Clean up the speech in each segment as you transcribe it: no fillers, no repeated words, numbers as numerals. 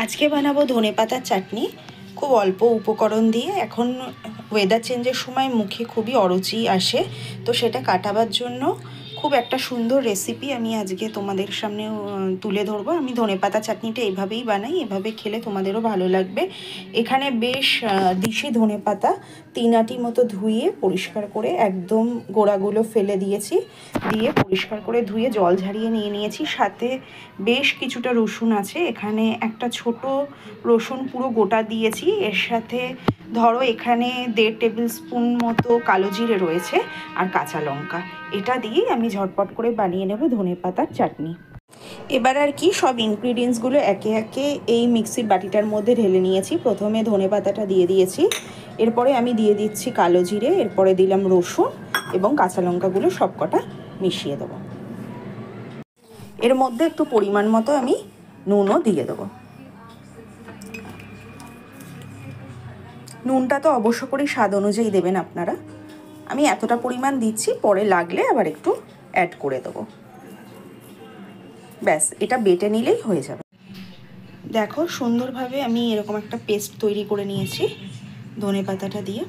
আজকে বানাবো ধনেপাতার চাটনি, খুব অল্প উপকরণ দিয়ে। এখন ওয়েদার চেঞ্জের সময় মুখে খুবই অরুচি আসে, তো সেটা কাটাবার জন্য খুব একটা সুন্দর রেসিপি আমি আজকে তোমাদের সামনে তুলে ধরবো। আমি ধনেপাতা চাটনিটা এইভাবেই বানাই, এভাবে খেলে তোমাদেরও ভালো লাগবে। এখানে বেশ দিশি ধনেপাতা 3 আটি মতো ধুয়ে পরিষ্কার করে একদম গোড়াগুলো ফেলে দিয়েছি, দিয়ে পরিষ্কার করে ধুয়ে জল ঝারিয়ে নিয়ে নিয়েছি। সাথে বেশ কিছুটা রসুন আছে, এখানে একটা ছোট রসুন পুরো গোটা দিয়েছি। এর সাথে ধরো এখানে 1.5 টেবিল স্পুন মতো কালো জিরে রয়েছে আর কাঁচা লঙ্কা। এটা দিয়েই আমি ঝটপট করে বানিয়ে নেব ধনেপাতার চাটনি। এবার আর কি সব ইনগ্রিডিয়েন্টসগুলো একে একে এই মিক্সির বাটিটার মধ্যে ঢেলে নিয়েছি। প্রথমে ধনেপাতাটা দিয়ে দিয়েছি, এরপরে আমি দিয়ে দিচ্ছি কালো জিরে, এরপরে দিলাম রসুন এবং কাঁচা লঙ্কাগুলো সবকটা মিশিয়ে দেবো। এর মধ্যে একটু পরিমাণ মতো আমি নুনও দিয়ে দেবো। নুনটা তো অবশ্য করেই স্বাদ অনুযায়ী দেবেন আপনারা। আমি এতটা পরিমাণ দিচ্ছি, পরে লাগলে আবার একটু অ্যাড করে দেবো। ব্যাস, এটা বেটে নিলেই হয়ে যাবে। দেখো সুন্দরভাবে আমি এরকম একটা পেস্ট তৈরি করে নিয়েছি ধনেপাতাটা দিয়ে।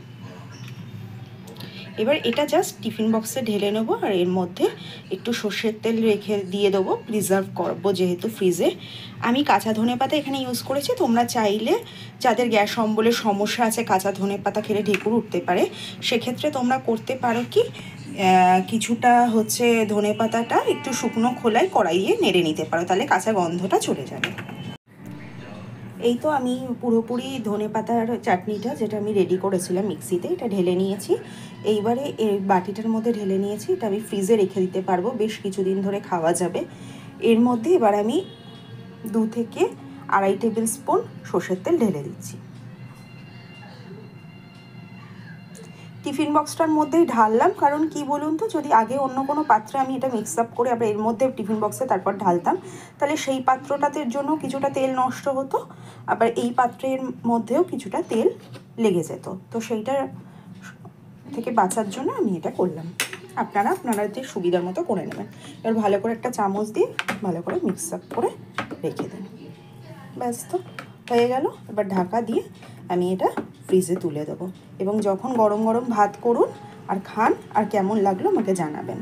এবার এটা জাস্ট টিফিন বক্সে ঢেলে নেবো, আর এর মধ্যে একটু সর্ষের তেল রেখে দিয়ে দেবো, প্রিজার্ভ করবো যেহেতু ফ্রিজে। আমি কাঁচা ধনেপাতা এখানে ইউজ করেছি। তোমরা চাইলে, যাদের গ্যাস অম্বলের সমস্যা আছে, কাঁচা ধনেপাতা খেলে ঢেকুর উঠতে পারে, সেক্ষেত্রে তোমরা করতে পারো কি, কিছুটা ধনেপাতাটা একটু শুকনো খোলায় কড়াইয়ে নেড়ে নিতে পারো, তাহলে কাঁচা গন্ধটা চলে যাবে। এই তো আমি পুরোপুরি ধনেপাতার চাটনিটা, যেটা আমি রেডি করেছিলাম মিক্সিতে, এটা ঢেলে নিয়েছি। এইবারে এই বাটিটার মধ্যে ঢেলে নিয়েছি, এটা আমি ফ্রিজে রেখে দিতে পারবো, বেশ কিছুদিন ধরে খাওয়া যাবে। এর মধ্যে এবার আমি 2 থেকে 2.5 টেবিল স্পুন সর্ষের তেল ঢেলে দিচ্ছি। টিফিন বক্সটার মধ্যেই ঢাললাম, কারণ কি বলুন তো, যদি আগে অন্য কোনো পাত্রে আমি এটা মিক্স আপ করে আবার এর মধ্যে টিফিন বক্সে তারপর ঢালতাম, তাহলে সেই পাত্রটার জন্য কিছুটা তেল নষ্ট হতো, আবার এই পাত্রের মধ্যেও কিছুটা তেল লেগে যেত। তো সেইটা থেকে বাঁচার জন্য আমি এটা করলাম। আপনাদের সুবিধার মতো করে নেবেন। এবার ভালো করে একটা চামচ দিয়ে ভালো করে মিক্স আপ করে রেখে দেন। ব্যাস, তো হয়ে গেল। এবার ঢাকা দিয়ে আমি এটা ফ্রিজে তুলে দেবো, এবং যখন গরম গরম ভাত করুন আর খান, আর কেমন লাগলো আমাকে জানাবেন।